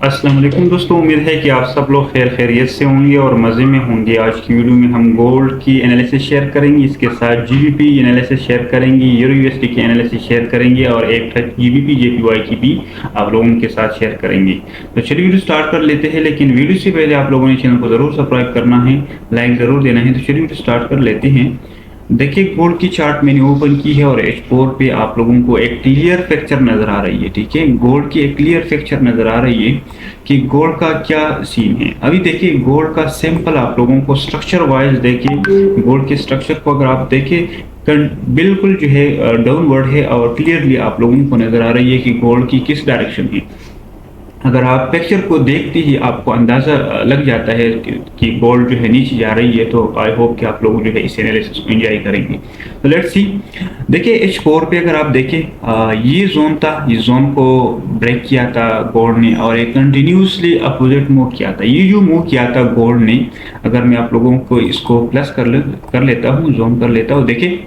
अस्सलाम वालेकुम दोस्तों, उम्मीद है कि आप सब लोग खैरियत से होंगे और मज़े में होंगे। आज की वीडियो में हम गोल्ड की एनालिसिस शेयर करेंगे, इसके साथ जीबीपी एनालिसिस शेयर करेंगे, यूरो यूएसडी की एनालिसिस शेयर करेंगे और एक टच जीबीपी जेपीवाई की भी आप लोगों के साथ शेयर करेंगे। तो चलिए वीडियो स्टार्ट कर लेते हैं, लेकिन वीडियो से पहले आप लोगों ने चैनल को ज़रूर सब्सक्राइब करना है, लाइक ज़रूर देना है। तो चलिए वीडियो स्टार्ट कर लेते हैं। देखिए गोल्ड की चार्ट मैंने ओपन की है और H4 पे आप लोगों को एक क्लियर पिक्चर नजर आ रही है। ठीक है, गोल्ड की एक क्लियर पिक्चर नजर आ रही है कि गोल्ड का क्या सीन है। अभी देखिए गोल्ड का सिंपल आप लोगों को स्ट्रक्चर वाइज देखिए, गोल्ड के स्ट्रक्चर को अगर आप देखें बिल्कुल जो है डाउनवर्ड है और क्लियरली आप लोगों को नजर आ रही है कि गोल्ड की किस डायरेक्शन है। अगर आप पिक्चर को देखते ही आपको अंदाजा लग जाता है कि गोल्ड जो है नीचे जा रही है, तो आई होप कि आप लोग जो है इस एनालिसिस को एंजॉय करेंगे। तो लेट्स सी। देखिए H4 पे अगर आप देखें, ये जोन था, इस जोन को ब्रेक किया था गोल्ड ने और एक कंटिन्यूसली अपोजिट मूव किया था। ये जो मूव किया था गोल्ड ने, अगर मैं आप लोगों को इसको प्लस कर लेता हूँ, जोन कर लेता हूँ। देखिए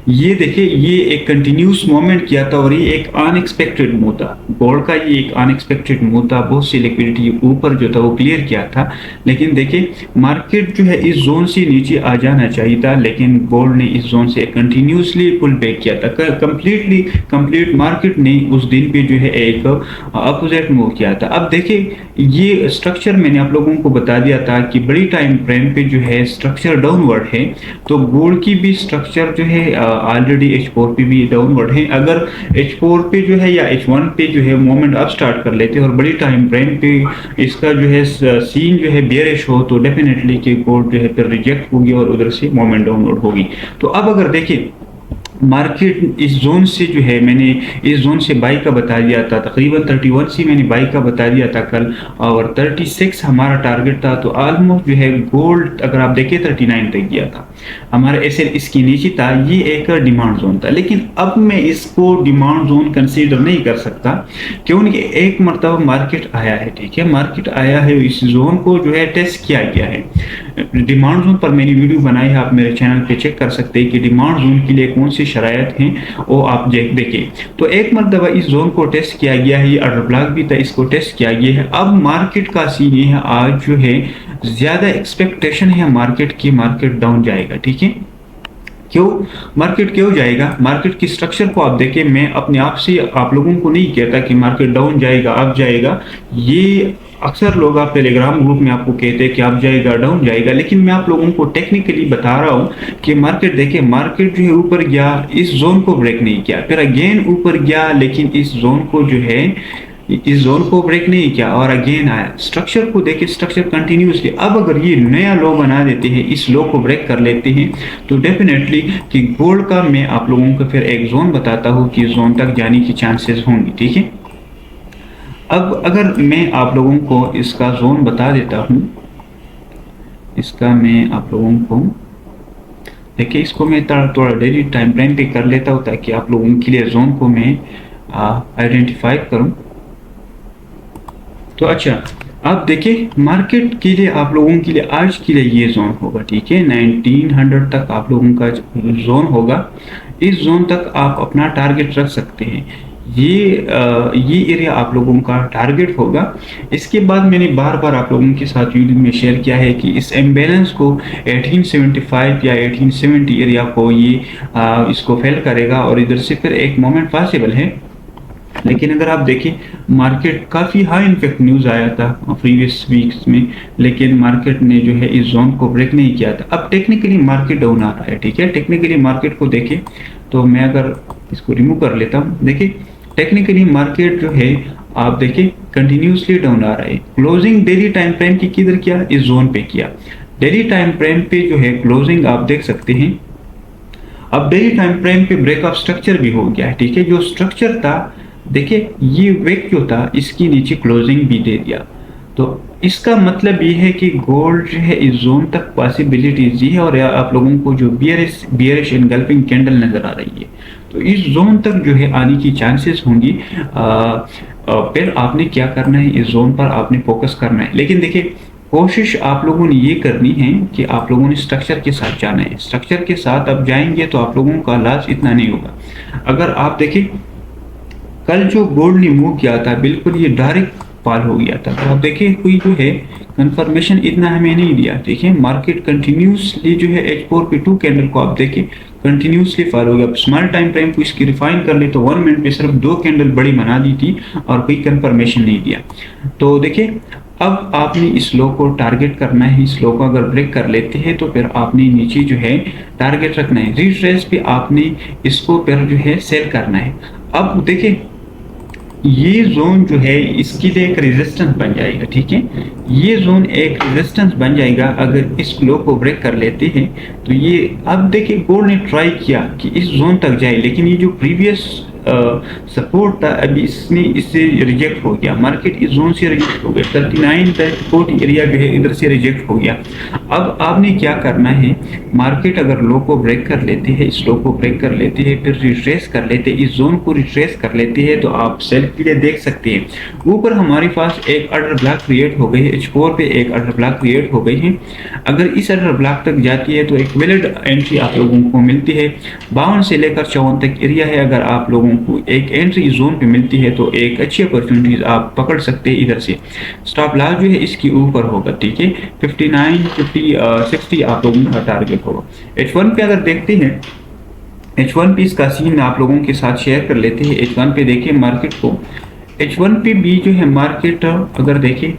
ये देखिए, ये एक कंटिन्यूस मोमेंट किया था और ये एक अनएक्सपेक्टेड मूव था गोल्ड का। ये एक अनएक्सपेक्टेड मूव था, बहुत सी लिक्विडिटी ऊपर जो था वो क्लियर किया था। लेकिन देखिए मार्केट जो है इस जोन से नीचे आ जाना चाहिए था, लेकिन गोल्ड ने इस जोन से कंटिन्यूसली पुल बैक किया था। कंप्लीट मार्केट ने उस दिन पे जो है एक अपोजिट मूव किया था। अब देखिए ये स्ट्रक्चर मैंने आप लोगों को बता दिया था कि बड़ी टाइम फ्रेम पे जो है स्ट्रक्चर डाउनवर्ड है, तो गोल्ड की भी स्ट्रक्चर जो है ऑलरेडी H4 पे भी डाउनवर्ड है। अगर H4 पे जो है या H1 पे जो है मोमेंट अप स्टार्ट कर लेते हैं और बड़ी टाइम फ्रेम पे इसका जो है सीन जो है बेयरिश हो, तो डेफिनेटली कि गोल्ड जो है फिर रिजेक्ट होगी और उधर से मोमेंट डाउनवर्ड होगी। तो अब अगर देखिए मार्केट इस जोन से जो है, मैंने इस जोन से बाई का बता दिया था, तकरीबन 31 से मैंने बाई का बता दिया था कल, और 36 हमारा टारगेट था। तो ऑलमोस्ट जो है गोल्ड अगर आप देखें 39 तक गया था, हमारा एसएल इसके नीचे था। ये एक डिमांड जोन था, लेकिन अब मैं इसको डिमांड जोन कंसीडर नहीं कर सकता, क्योंकि एक मरतबा मार्केट आया है। ठीक है, मार्केट आया है, इस जोन को जो है टेस्ट किया गया है। डिमांड जोन पर मैंने वीडियो बनाई है, आप मेरे चैनल पे चेक कर सकते हैं कि डिमांड जोन के लिए कौन सी शरायत हैं, वो आप देखिए। तो एक मरतबा इस जोन को टेस्ट किया गया है, ये ऑर्डर ब्लॉक भी था, इसको टेस्ट किया गया है। अब मार्केट का सीन ये है, आज जो है ज्यादा एक्सपेक्टेशन है मार्केट की, मार्केट डाउन जाएगा। ठीक है, क्यों मार्केट क्यों जाएगा? मार्केट की स्ट्रक्चर को आप देखिए, मैं अपने आप से आप लोगों को नहीं कहता कि मार्केट डाउन जाएगा अप जाएगा। ये अक्सर लोग आप टेलीग्राम ग्रुप में आपको कहते हैं कि आप जाएगा डाउन जाएगा, लेकिन मैं आप लोगों को टेक्निकली बता रहा हूं कि मार्केट देखिए, मार्केट जो है ऊपर गया, इस जोन को ब्रेक नहीं किया, फिर अगेन ऊपर गया, लेकिन इस जोन को जो है इस जोन को ब्रेक नहीं किया और अगेन आया। स्ट्रक्चर को देखिए, स्ट्रक्चर कंटिन्यूसली। अब अगर ये नया लो बना देते हैं, इस लो को ब्रेक कर लेते हैं, तो डेफिनेटली कि गोल्ड का मैं आप लोगों को फिर एक जोन बताता हूँ कि जोन तक जाने की चांसेस होंगी। ठीक है, अब अगर मैं आप लोगों को इसका जोन बता देता हूँ, इसका मैं आप लोगों को देखिए, इसको मैं थोड़ा डेली टाइम फ्रेम पे कर लेता हूँ ताकि आप लोगों के लिए जोन को मैं आइडेंटिफाई करूँ। तो अच्छा, आप देखिए मार्केट के लिए आप लोगों के लिए आज के लिए ये जोन होगा। ठीक है, 1900 तक आप लोगों का जोन होगा। इस जोन तक आप अपना टारगेट रख सकते हैं। ये एरिया आप लोगों का टारगेट होगा। इसके बाद मैंने बार बार आप लोगों के साथ वीडियो में शेयर किया है कि इस इम्बैलेंस को 1875 या 1870 एरिया को ये इसको फेल करेगा और इधर से फिर एक मोमेंट पॉसिबल है। लेकिन अगर आप देखें, मार्केट काफ़ी हाई इनफेक्ट न्यूज़ आया था प्रीवियस वीक्स में, लेकिन मार्केट ने जो है इस जोन को ब्रेक नहीं किया था। अब टेक्निकली मार्केट डाउन आ रहा है। ठीक है, टेक्निकली मार्केट को देखें, तो मैं अगर इसको रिमूव कर लेता हूँ, देखिए टेक्निकली मार्केट जो है आप देखिए कंटिन्यूसली डाउन आ रहा है। क्लोजिंग डेली टाइम फ्रेम की किधर किया? इस जोन पे किया। डेली टाइम फ्रेम पे जो है क्लोजिंग आप देख सकते हैं। अब डेली टाइम फ्रेम पे ब्रेकअप स्ट्रक्चर भी हो गया है। ठीक है, जो स्ट्रक्चर था देखिए, ये वेक जो था इसकी नीचे क्लोजिंग भी दे दिया। तो इसका मतलब ये है कि गोल्ड जो है इस जोन तक पॉसिबिलिटीज है और आप लोगों को जो बियरिश एनगल्फिंग कैंडल नजर आ रही है, तो इस जोन तक जो है आने की चांसेस होंगी। फिर आपने क्या करना है, इस जोन पर आपने फोकस करना है। लेकिन देखिए, कोशिश आप लोगों ने ये करनी है कि आप लोगों ने स्ट्रक्चर के साथ जाना है। स्ट्रक्चर के साथ अब जाएंगे तो आप लोगों का लॉस इतना नहीं होगा। अगर आप देखें, कल जो गोल्ड ने मूव किया था, बिल्कुल ये डायरेक्ट फॉल हो गया था। तो आप देखिए कोई जो है कंफर्मेशन इतना हमें नहीं दिया। देखिए मार्केट कंटिन्यूसली जो है H4P2 कैंडल को आप देखिए कंटिन्यूसली फॉल हो गया। स्मॉल टाइम फ्रेम को इसकी रिफाइन कर ले तो 1 मिनट में सिर्फ 2 कैंडल बड़ी बना दी थी और कोई कंफर्मेशन नहीं दिया। तो देखिए अब आपने इस लो को टारगेट करना है। इस लो को अगर ब्रेक कर लेते हैं तो फिर आपने नीचे जो है टारगेट रखना है। रिट्रेस पे आपने इसको फिर जो है सेल करना है। अब देखिए ये जोन जो है इसके लिए एक रेजिस्टेंस बन जाएगा, ठीक है। ये जोन एक रेजिस्टेंस बन जाएगा अगर इस लो को ब्रेक कर लेते हैं तो ये। अब देखिए गोल्ड ने ट्राई किया कि इस जोन तक जाए, लेकिन ये जो प्रीवियस सपोर्ट था अभी इससे रिजेक्ट हो गया। मार्केट इस जोन से रिजेक्ट हो गया। 39 तक 40 एरिया जो है इधर से रिजेक्ट हो गया। अब आपने क्या करना है, मार्केट अगर लो को ब्रेक कर लेते हैं, इस लो को ब्रेक कर लेते हैं, फिर रिट्रेस कर लेते हैं, इस जोन को रिट्रेस कर लेते हैं, तो आप सेल के लिए देख सकते हैं। ऊपर हमारे पास एक ऑर्डर ब्लॉक क्रिएट हो गई है। H4 पे एक ऑर्डर ब्लॉक क्रिएट हो गई है। अगर इस ऑर्डर ब्लॉक तक जाती है तो एक वैलिड एंट्री आप लोगों को मिलती है। 52 से लेकर 54 तक एरिया है। अगर आप लोगों को एक एंट्री जोन पे मिलती है तो एक अच्छी अपॉर्चुनिटीज आप पकड़ सकते हैं इधर से। स्टॉप लॉस जो है इसके ऊपर होगा, ठीक है। 59, 50, 60 आप लोगों का टारगेट होगा। H1 पे अगर देखते हैं, H1 पे इसका सीन आप लोगों के साथ शेयर कर लेते हैं। H1 पे देखिए मार्केट को, H1 पे भी जो है मार्केट अगर देखिए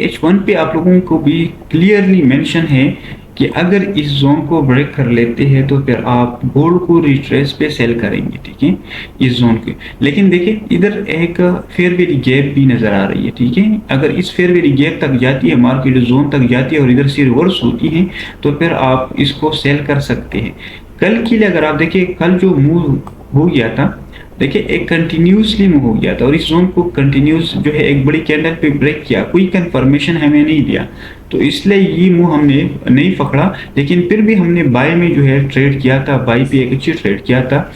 H1 पे आप लोगों को भी क्लियरली मेंशन है कि अगर इस जोन को ब्रेक कर लेते हैं तो फिर आप गोल्ड को रिट्रेस पे सेल करेंगे, ठीक है, इस जोन के। लेकिन देखिए इधर एक फेयर वैल्यू गैप भी नजर आ रही है, ठीक है। अगर इस फेयर वैल्यू गैप तक जाती है, मार्केट जोन तक जाती है और इधर से रिवर्स होती है तो फिर आप इसको सेल कर सकते हैं। कल के लिए अगर आप देखिए, कल जो मूव हो गया था, देखिए एक कंटिन्यूसली मूव हो गया था और इस जोन को कंटिन्यूस जो है एक बड़ी कैंडल पे ब्रेक किया, कोई कंफर्मेशन हमें नहीं दिया, तो इसलिए ये मूव हमने नहीं पकड़ा। लेकिन फिर भी हमने बाय में जो है ट्रेड किया था, बाय पे एक अच्छी ट्रेड किया था।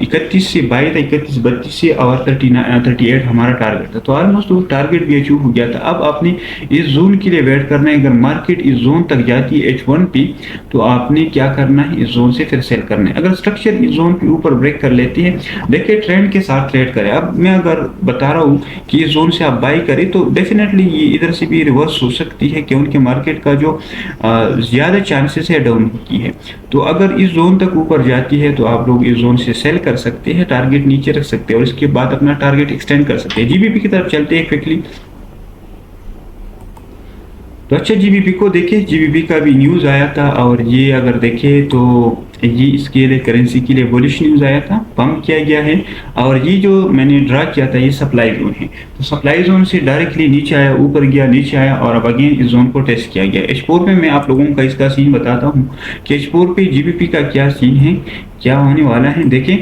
31 से बाय था, 31, 32 से और 38 हमारा टारगेट था, तो ऑलमोस्ट वो टारगेट भी अचीव हो गया था। अब आपने इस जोन के लिए वेट करना है। अगर मार्केट इस जोन तक जाती है H1 पे तो आपने क्या करना है, इस जोन से फिर सेल करना है। अगर स्ट्रक्चर इस जोन के ऊपर ब्रेक कर लेती है, देखिए ट्रेंड के साथ ट्रेड करें। अब मैं अगर बता रहा हूँ कि इस जोन से आप बाय करें तो डेफिनेटली ये इधर से भी रिवर्स हो सकती है, क्योंकि मार्केट का जो ज्यादा चांसेस है डाउन की है। तो अगर इस जोन तक ऊपर जाती है तो आप लोग इस जोन से सेल कर सकते हैं, टारगेट नीचे रख सकते हैं और इसके बाद अपना टारगेट एक्सटेंड कर सकते हैं। जीबीपी की तरफ चलते हैं क्विकली। तो अच्छा, जीबीपी को देखिए, जीबीपी का भी न्यूज़ आया था और ये अगर देखें तो ये इसके लिए करेंसी के लिए बुलिश न्यूज़ आया था, पंप किया गया है। और ये जो मैंने ड्रा किया था ये सप्लाई जोन है, तो सप्लाई जोन से डायरेक्टली नीचे आया, ऊपर गया, नीचे आया और अब अगेन इस जोन को टेस्ट किया गया। H4 पे मैं आप लोगों का इसका सीन बताता हूँ कि H4 पे जीबीपी का क्या सीन है, क्या होने वाला है। देखें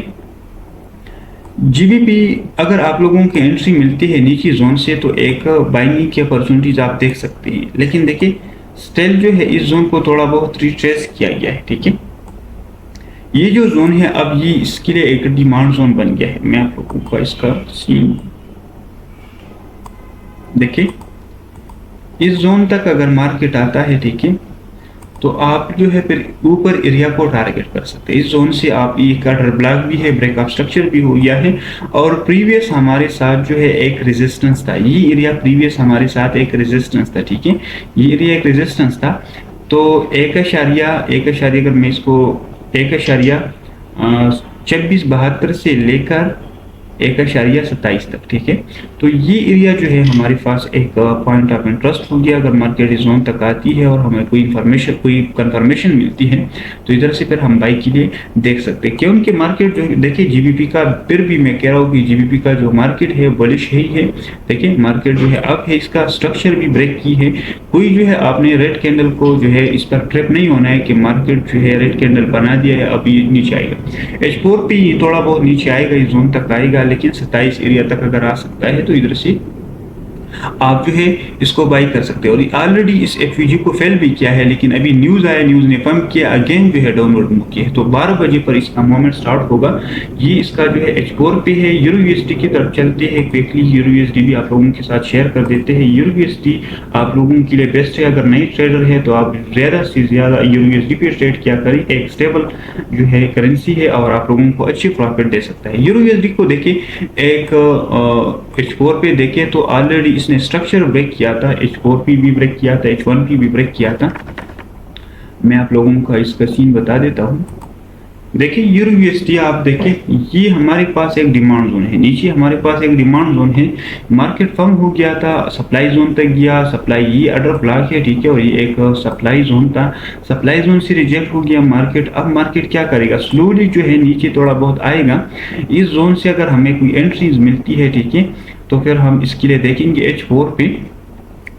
जीबीपी अगर आप लोगों की एंट्री मिलती है नीचे जोन से तो एक बाइंग की अपॉर्चुनिटीज आप देख सकते हैं। लेकिन देखिए स्टिल जो है इस जोन को थोड़ा बहुत रिट्रेस किया गया है, ठीक है। ये जो जोन है अब ये इसके लिए एक डिमांड जोन बन गया है। मैं आप लोगों को इसका सीन देखिए, इस जोन तक अगर मार्केट आता है, ठीक है, तो आप जो है फिर ऊपर एरिया को टारगेट कर सकते हैं। इस जोन से आप ये कटर ब्लॉक भी है, ब्रेकअप स्ट्रक्चर भी हो गया है और प्रीवियस हमारे साथ जो है एक रेजिस्टेंस था। ये एरिया प्रीवियस हमारे साथ एक रेजिस्टेंस था, ठीक है, ये एरिया एक रेजिस्टेंस था। तो 1.1 अगर मैं इसको 1.2672 से लेकर 1.27 तक, ठीक है, तो ये एरिया जो है हमारे पास एक पॉइंट ऑफ इंटरेस्ट हो गया। अगर मार्केट इस जोन तक आती है और हमें कोई कंफर्मेशन मिलती है तो इधर से फिर हम बाई के लिए देख सकते हैं। क्योंकि मार्केट जो देखिए जीबीपी का, फिर भी मैं कह रहा हूँ कि जीबीपी का जो मार्केट है बुलिश ही है। देखिए मार्केट जो है अब है, इसका स्ट्रक्चर भी ब्रेक की है। कोई जो है आपने रेड कैंडल को जो है इस पर ट्रैप नहीं होना है कि मार्केट जो है रेड कैंडल बना दिया है अभी नीचे आएगा। H4 पे थोड़ा बहुत नीचे आएगा, इस जोन तक आएगा, लेकिन 27 एरिया तक अगर आ सकता है तो इधर से आप जो है इसको बाई कर सकते हैं। और ऑलरेडी इस एफयूजी को फेल भी किया है, लेकिन अभी न्यूज़ आया, न्यूज़ ने पंप किया, अगेन जो है डाउनवर्ड मूव किया है। तो 12 बजे पर इसका मोमेंट स्टार्ट होगा। ये इसका जो है H4 पे है, यूरो यूएसडी की तरफ चलते हैं क्विकली। यूरो यूएसडी भी आप लोगों के साथ शेयर कर देते हैं। यूरो यूएसडी आप लोगों के लिए बेस्ट है। अगर नई ट्रेडर है तो आप ज़्यादा से ज़्यादा यूरो यूएसडी पे ट्रेड किया करें। एक स्टेबल जो है करेंसी है और आप लोगों को अच्छी प्रॉफिट दे सकता है। यूरो यूएसडी को देखिए, एक H4 पे देखें तो ऑलरेडी इसने स्ट्रक्चर ब्रेक किया था, H4 पे भी ब्रेक किया था, H1 पे भी ब्रेक किया था। मैं आप लोगों का इसका सीन बता देता हूँ। देखिए यूरो यूएसडी आप देखिए, ये हमारे पास एक डिमांड जोन है, नीचे हमारे पास एक डिमांड जोन है। मार्केट फर्म हो गया था, सप्लाई जोन तक गया, सप्लाई ये ऑर्डर ब्लॉक है, ठीक है, और ये एक सप्लाई जोन था, सप्लाई जोन से रिजेक्ट हो गया मार्केट। अब मार्केट क्या करेगा, स्लोली जो है नीचे थोड़ा बहुत आएगा। इस जोन से अगर हमें कोई एंट्रीज मिलती है, ठीक है, तो फिर हम इसके लिए देखेंगे H4 पे।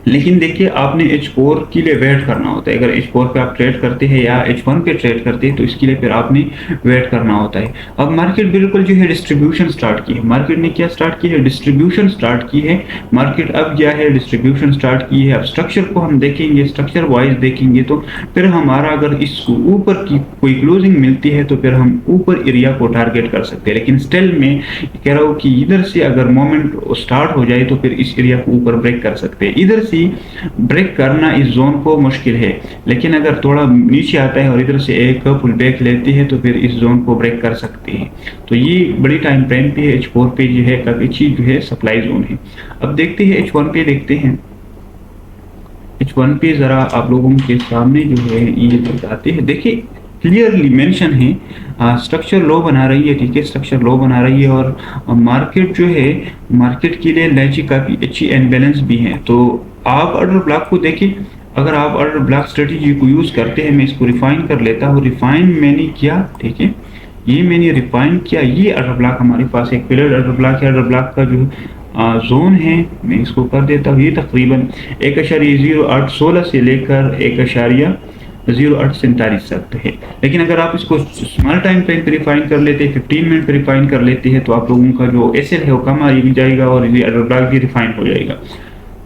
लेकिन देखिए आपने H4 के लिए वेट करना होता है। अगर H4 पे आप ट्रेड करते हैं या H1 पे ट्रेड करते हैं तो इसके लिए फिर आपने वेट करना होता है। अब मार्केट बिल्कुल जो है डिस्ट्रीब्यूशन स्टार्ट की है। मार्केट ने क्या स्टार्ट की है, डिस्ट्रीब्यूशन स्टार्ट की है। मार्केट अब गया है, डिस्ट्रीब्यूशन स्टार्ट की है। अब स्ट्रक्चर को हम देखेंगे, स्ट्रक्चर वाइज देखेंगे तो फिर हमारा अगर इसको ऊपर की कोई क्लोजिंग मिलती है तो फिर हम ऊपर एरिया को टारगेट कर सकते हैं। लेकिन स्टिल मैं कह रहा हूँ कि इधर से अगर मोमेंट स्टार्ट हो जाए तो फिर इस एरिया को ऊपर ब्रेक कर सकते हैं। इधर ब्रेक करना इस जोन को मुश्किल है, लेकिन अगर थोड़ा नीचे आता है और इधर से एक पुल बैक लेती है तो फिर इस जोन को ब्रेक कर सकते हैं। तो ये बड़ी टाइम फ्रेम पे H4 पे जो है काफी अच्छी जो है सप्लाई जोन है। अब देखते हैं H1 पे, देखते हैं H1 पे जरा आप लोगों के सामने जो है ये बताते हैं। देखिए क्लियरली मेंशन है, स्ट्रक्चर लो बना रही है, ठीक है, स्ट्रक्चर लो बना रही है और मार्केट जो है, मार्केट के लिए लैची काफ़ी अच्छी एनबैलेंस भी है। तो आप ऑर्डर ब्लॉक को देखिए, अगर आप ऑर्डर ब्लॉक स्ट्रेटेजी को यूज़ करते हैं, मैं इसको रिफाइन कर लेता हूँ। रिफाइन मैंने किया, ठीक है, ये मैंने रिफाइन किया। ये ऑर्डर ब्लॉक हमारे पास एक पिलर ऑर्डर ब्लॉक है। ऑर्डर ब्लॉक का जो जोन है मैं इसको कर देता हूँ, ये तकरीबन 1.0816 से लेकर 1.0847 तक है। लेकिन अगर आप इसको स्मॉल टाइम फ्रेम पे रिफाइन कर लेते हैं, 15 मिनट पे रिफाइन कर लेते हैं तो आप लोगों का जो एसएल है वो कम आ भी जाएगा और ये ऑर्डर ब्लॉक भी रिफाइन हो जाएगा।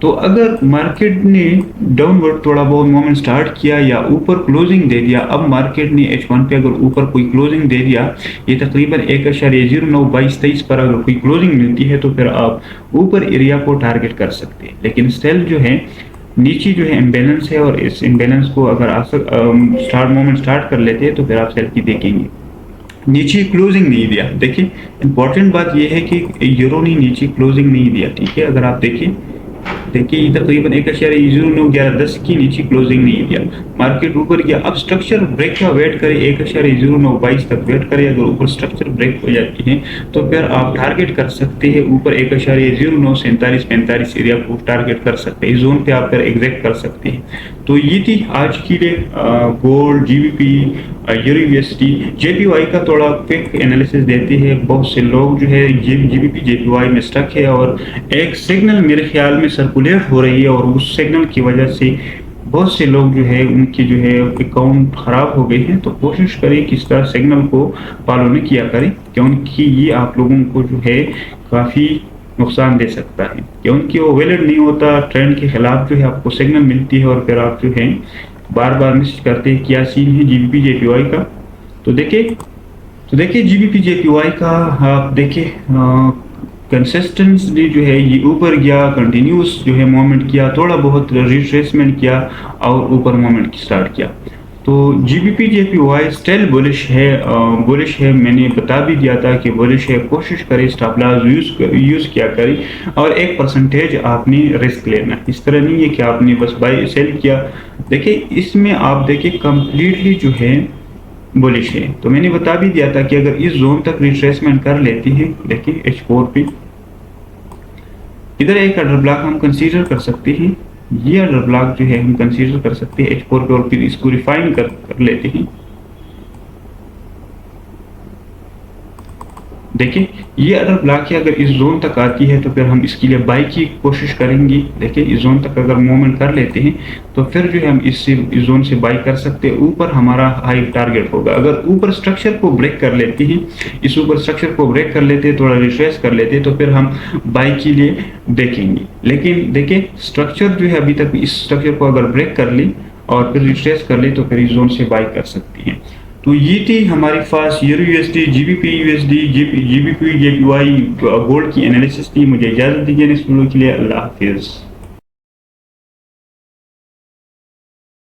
तो अगर मार्केट ने डाउनवर्ड थोड़ा बहुत मोमेंट स्टार्ट किया या ऊपर क्लोजिंग दे दिया, अब मार्केट ने H1 पे अगर ऊपर कोई क्लोजिंग दे दिया, ये तकरीबन 1.092223 पर अगर कोई क्लोजिंग मिलती है तो फिर आप ऊपर एरिया को टारगेट कर सकते हैं। लेकिन सेल जो है नीचे जो है इम्बेलेंस है और इस इम्बेलेंस को अगर आप स्टार्ट मोमेंट स्टार्ट कर लेते हैं तो फिर आप सेल की देखेंगे। नीचे क्लोजिंग नहीं दिया, देखिए इंपॉर्टेंट बात यह है कि यूरो ने नीचे क्लोजिंग नहीं दिया, ठीक है। अगर आप देखिए तकरीबन 1.091110 की नीचे क्लोजिंग नहीं दिया, मार्केट ऊपर गया। अब स्ट्रक्चर ब्रेक का वेट करें, 1.0922 तक वेट करें। अगर ऊपर स्ट्रक्चर ब्रेक हो जाती है तो फिर आप टारगेट कर सकते हैं ऊपर 1.094745 एरिया को टारगेट कर सकते हैं। इस जोन पे आप फिर एग्जैक्ट कर सकते हैं। तो ये थी आज की लिए gold, GBP, euro USD, JPY का थोड़ा क्विक एनालिसिस देते हैं। बहुत से लोग जो है जीबीपी जेपीवाई में स्टक है और एक सिग्नल मेरे ख्याल में सर्कुलेट हो रही है और उस सिग्नल की वजह से बहुत से लोग जो है उनके जो है अकाउंट खराब हो गए हैं। तो कोशिश करें कि इस तरह सिग्नल को फॉलो नहीं किया करें, क्योंकि ये आप लोगों को जो है काफ़ी नुकसान दे सकता है, क्योंकि वो वैलिड नहीं होता। ट्रेंड के खिलाफ जो है आपको सिग्नल मिलती है और फिर आप जो है बार बार मिस करते हैं क्या सीन है जीबीपी जेपीवाई का। तो देखिए जीबीपी जेपीवाई का आप देखिए कंसिस्टेंटली जो है ये ऊपर गया, कंटिन्यूस जो है मोमेंट किया, थोड़ा बहुत रिट्रेसमेंट किया और ऊपर मोमेंट स्टार्ट किया। तो जीबीपी जेपीवाई स्टिल बुलिश है। मैंने बता भी दिया था कि बुलिश है। कोशिश करें स्टॉप लॉस यूज़ किया करें और 1% आपने रिस्क लेना। इस तरह नहीं है कि आपने बस बाय सेल किया। देखिए इसमें आप देखिए कंप्लीटली जो है बुलिश है। तो मैंने बता भी दिया था कि अगर इस जोन तक रिट्रेसमेंट कर लेती है, देखिए H4 पे इधर एक ऑर्डर ब्लॉक हम कंसीडर कर सकते हैं। ये ऑर्डर ब्लॉक जो है हम कंसीडर कर सकते हैं H4 पे और फिर इसको रिफाइन कर लेते हैं। देखिए ये अगर ब्लॉक अगर इस जोन तक आती है तो फिर हम इसके लिए बाई की कोशिश करेंगे। देखिए इस जोन तक अगर मूवमेंट कर लेते हैं तो फिर जो है हम इस जोन से बाई कर सकते हैं, ऊपर हमारा हाई टारगेट होगा। अगर ऊपर स्ट्रक्चर को ब्रेक कर लेते हैं, इस ऊपर स्ट्रक्चर को ब्रेक कर लेते हैं, थोड़ा रिट्रेस कर लेते हैं, तो फिर हम बाई के लिए देखेंगे। लेकिन देखिए स्ट्रक्चर जो है अभी तक इस स्ट्रक्चर को अगर ब्रेक कर ली और फिर रिट्रेस कर ली तो फिर इस जोन से बाई कर सकती हैं। तो ये थी हमारे पास euro USD, GBP USD, GBP JPY gold की एनालिसिस थी। मुझे इजाजत दीजिए इस वीडियो के लिए। अल्लाह हाफिज।